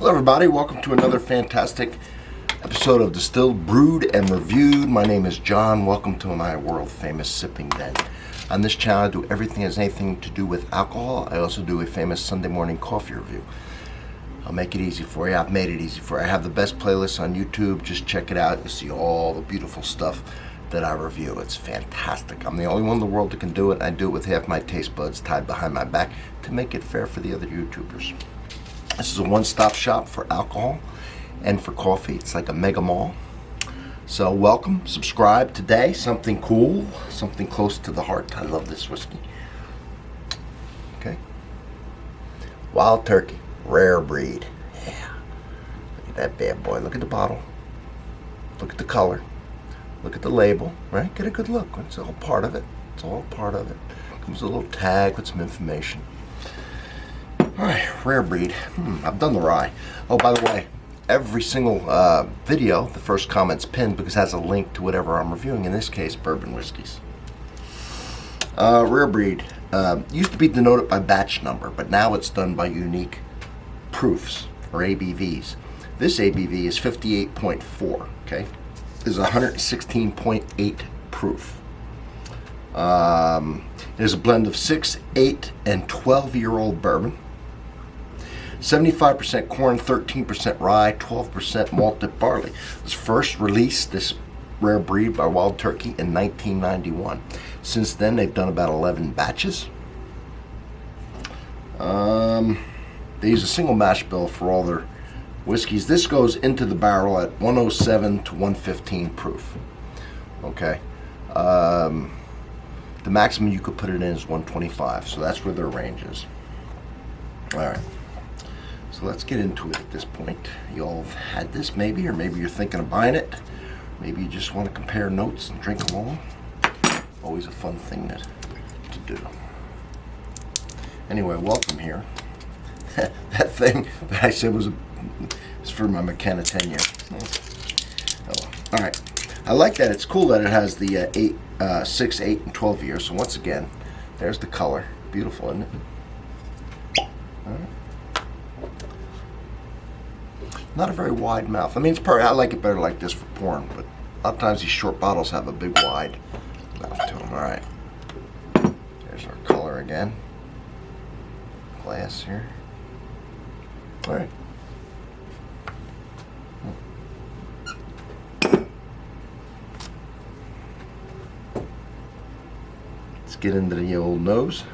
Hello everybody, welcome to another fantastic episode of Distilled, Brewed, and Reviewed. My name is John. Welcome to my world famous sipping den. On this channel I do everything that has anything to do with alcohol. I also do a famous Sunday morning coffee review. I'll make it easy for you. I've made it easy for you. I have the best playlist on YouTube. Just check it out. You'll see all the beautiful stuff that I review. It's fantastic. I'm the only one in the world that can do it. I do it with half my taste buds tied behind my back to make it fair for the other YouTubers. This is a one-stop shop for alcohol and for coffee. It's like a mega mall. So welcome, subscribe today. Something cool, something close to the heart. I love this whiskey. Okay. Wild Turkey, rare breed. Yeah. Look at that bad boy. Look at the bottle. Look at the color. Look at the label, right? Get a good look. It's all part of it. It's all part of it. Comes with a little tag with some information. Alright, rare breed. I've done the rye. Oh, by the way, every single video, the first comment's pinned because it has a link to whatever I'm reviewing. In this case, bourbon whiskeys. Rare breed. Used to be denoted by batch number, but now it's done by unique proofs, or ABVs. This ABV is 58.4, okay? This is 116.8 proof. It is a blend of 6, 8, and 12-year-old bourbon. 75% corn, 13% rye, 12% malted barley. It was first released, this rare breed, by Wild Turkey in 1991. Since then, they've done about 11 batches. They use a single mash bill for all their whiskeys. This goes into the barrel at 107 to 115 proof. Okay. The maximum you could put it in is 125, so that's where their range is. All right. So let's get into it at this point. You all have had this maybe, or maybe you're thinking of buying it. Maybe you just want to compare notes and drink along. Always a fun thing to do. Anyway, welcome here. That thing that I said was for my McKenna 10 year. Oh, all right. I like that. It's cool that it has the 6, 8, and 12 years. So once again, there's the color. Beautiful, isn't it? All right. Not a very wide mouth. I mean, it's probably, I like it better like this for pouring, but a lot of times these short bottles have a big wide mouth to them. All right. There's our color again. Glass here. All right. Let's get into the old nose.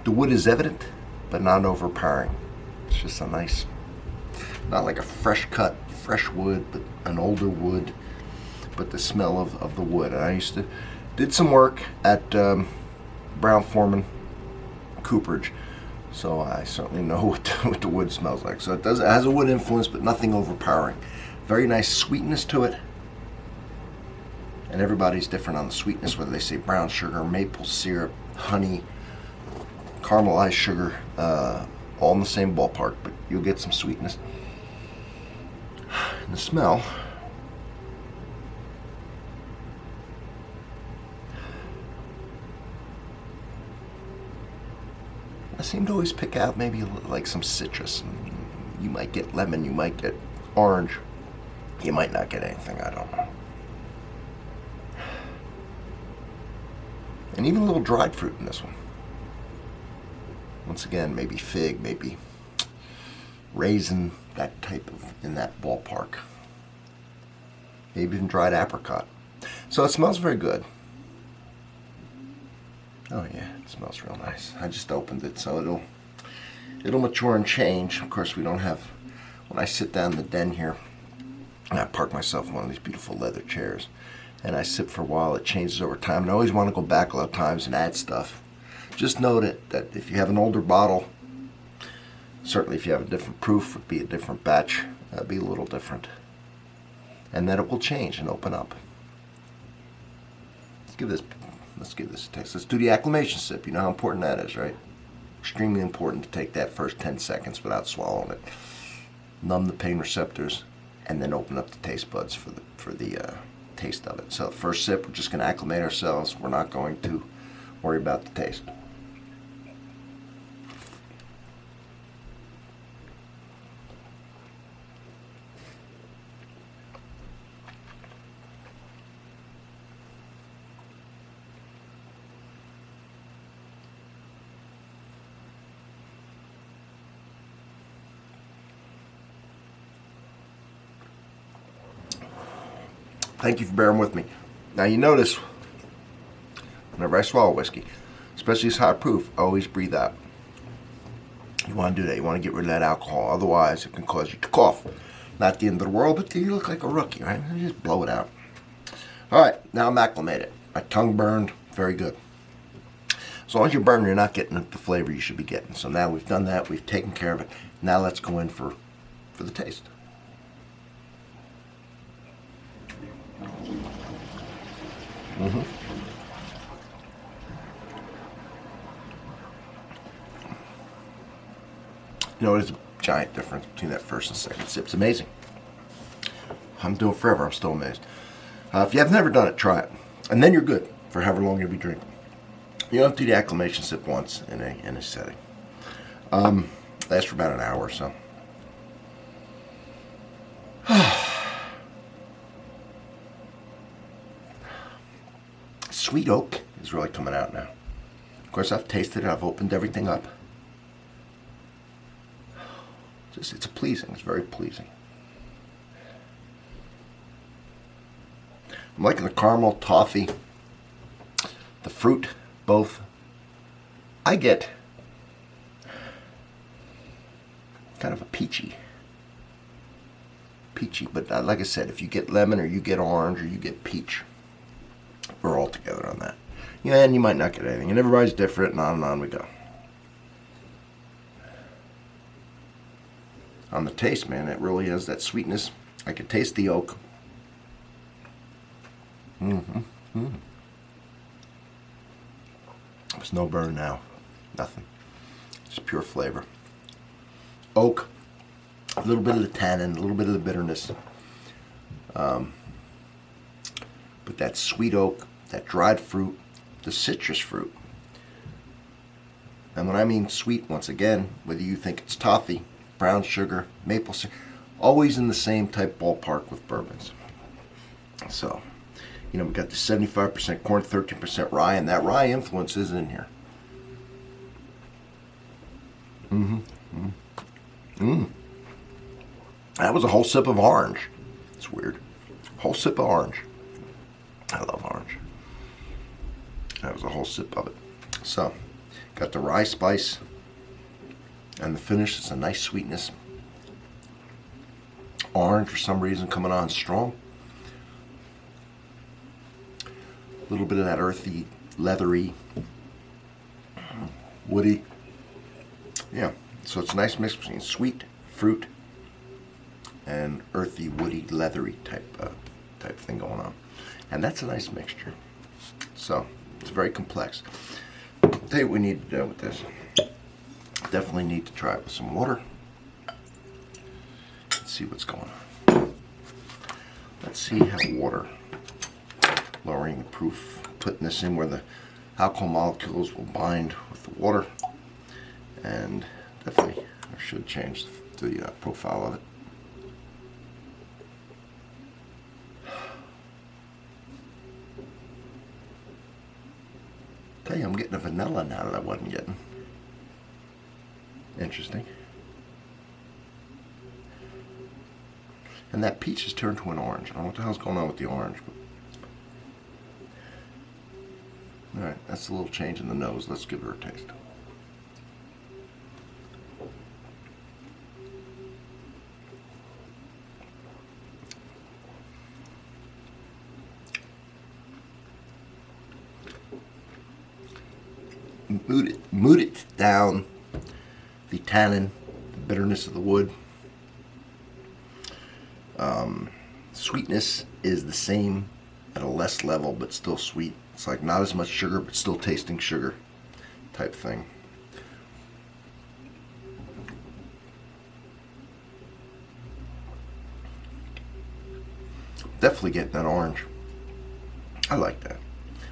The wood is evident, but not overpowering. It's just a nice, not like a fresh cut, fresh wood, but an older wood, but the smell of the wood. And I did some work at Brown-Forman cooperage, so I certainly know what the wood smells like. So it has a wood influence, but nothing overpowering. Very nice sweetness to it. And everybody's different on the sweetness, whether they say brown sugar, maple syrup, honey, caramelized sugar, all in the same ballpark, but you'll get some sweetness. And the smell, I seem to always pick out maybe like some citrus. You might get lemon, you might get orange, you might not get anything, I don't know. And even a little dried fruit in this one. Once again, maybe fig, maybe raisin, that type of, in that ballpark. Maybe even dried apricot. So it smells very good. Oh yeah, it smells real nice. I just opened it, so it'll mature and change. Of course, we don't have, when I sit down in the den here, and I park myself in one of these beautiful leather chairs, and I sit for a while, it changes over time, and I always want to go back a lot of times and add stuff. Just note it, that if you have an older bottle, certainly if you have a different proof, would be a different batch, be a little different. And then it will change and open up. Let's give this a taste. Let's do the acclimation sip. You know how important that is, right? Extremely important to take that first 10 seconds without swallowing it. Numb the pain receptors, and then open up the taste buds for the taste of it. So first sip, we're just going to acclimate ourselves. We're not going to worry about the taste. Thank you for bearing with me. Now you notice, whenever I swallow whiskey, especially this high proof, I always breathe out. You want to do that. You want to get rid of that alcohol. Otherwise, it can cause you to cough. Not the end of the world, but you look like a rookie, right? You just blow it out. All right, now I'm acclimated. My tongue burned, very good. As long as you're burning, you're not getting the flavor you should be getting. So now we've done that. We've taken care of it. Now let's go in for the taste. Mm-hmm. You know, there's a giant difference between that first and second sip. It's amazing. I'm doing it forever. I'm still amazed. If you have never done it, try it. And then you're good for however long you'll be drinking. You don't have to do the acclimation sip once in a setting. Lasts for about an hour or so. Sweet oak is really coming out now. Of course, I've tasted it. I've opened everything up. It's pleasing. It's very pleasing. I'm liking the caramel, toffee, the fruit, both. I get kind of a peachy, but like I said, if you get lemon or you get orange or you get peach, we're all together on that. Yeah, and you might not get anything, and everybody's different, and on we go. On the taste, man, it really has that sweetness. I can taste the oak. There's no burn now. Nothing. Just pure flavor. Oak. A little bit of the tannin, a little bit of the bitterness. But that sweet oak, that dried fruit, the citrus fruit. And when I mean sweet, once again, whether you think it's toffee, brown sugar, maple syrup, always in the same type ballpark with bourbons. So, you know, we got the 75% corn, 13% rye, and that rye influence is in here. That was a whole sip of orange. It's weird. Whole sip of orange. I love orange. That was a whole sip of it. So, got the rye spice, and the finish is a nice sweetness. Orange, for some reason, coming on strong. A little bit of that earthy, leathery, woody. Yeah, so it's a nice mix between sweet, fruit, and earthy, woody, leathery type thing going on. And that's a nice mixture. So, it's very complex. I'll tell you what we need to do with this. Definitely need to try it with some water. Let's see what's going on. Let's see how water, lowering the proof, putting this in where the alcohol molecules will bind with the water, and definitely I should change the profile of it. Tell you, I'm getting a vanilla now that I wasn't getting. Interesting. And that peach has turned to an orange. I don't know what the hell's going on with the orange. But... Alright, that's a little change in the nose. Let's give her a taste. Mood it down. The tannin, the bitterness of the wood. Sweetness is the same at a less level, but still sweet. It's like not as much sugar, but still tasting sugar type thing. Definitely getting that orange. I like that.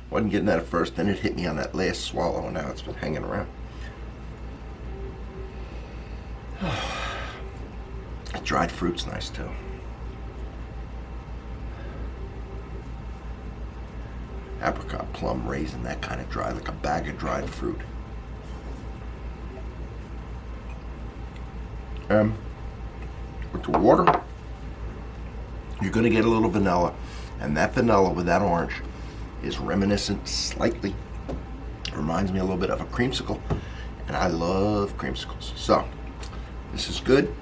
Wasn't getting that at first, then it hit me on that last swallow, and now it's been hanging around. Dried fruit's nice too. Apricot, plum, raisin, that kind of dry, like a bag of dried fruit. With the water, you're going to get a little vanilla, and that vanilla with that orange is reminiscent slightly. Reminds me a little bit of a creamsicle, and I love creamsicles. So this is good.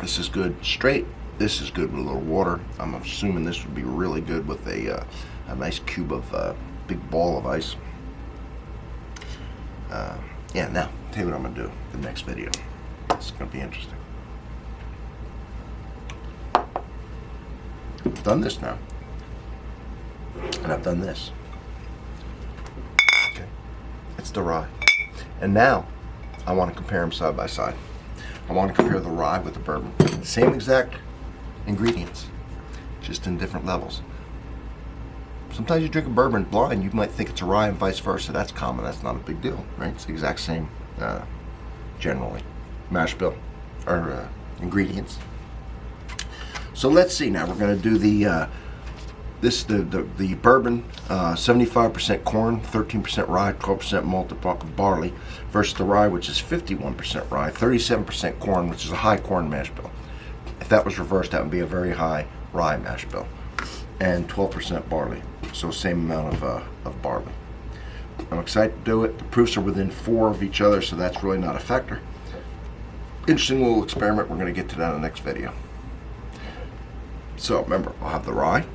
This is good straight. This is good with a little water. I'm assuming this would be really good with a nice cube of big ball of ice. Yeah, now tell you what I'm gonna do the next video. It's gonna be interesting. I've done this now, and I've done this. Okay, it's the rye, and now I want to compare them side by side. I want to compare the rye with the bourbon. Same exact ingredients, just in different levels. Sometimes you drink a bourbon blind, you might think it's a rye and vice versa. That's common, that's not a big deal, right? It's the exact same, generally, mash bill, or ingredients. So let's see now, we're gonna do the bourbon, 75% corn, 13% rye, 12% malted barley, versus the rye, which is 51% rye, 37% corn, which is a high corn mash bill. If that was reversed, that would be a very high rye mash bill, and 12% barley, so same amount of barley. I'm excited to do it. The proofs are within 4 of each other, so that's really not a factor. Interesting little experiment. We're going to get to that in the next video. So remember, I'll have the rye,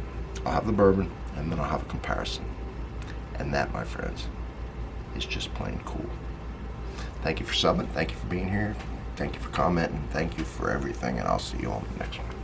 I'll have the bourbon, and then I'll have a comparison. And that, my friends, is just plain cool. Thank you for subbing. Thank you for being here. Thank you for commenting. Thank you for everything. And I'll see you all in the next one.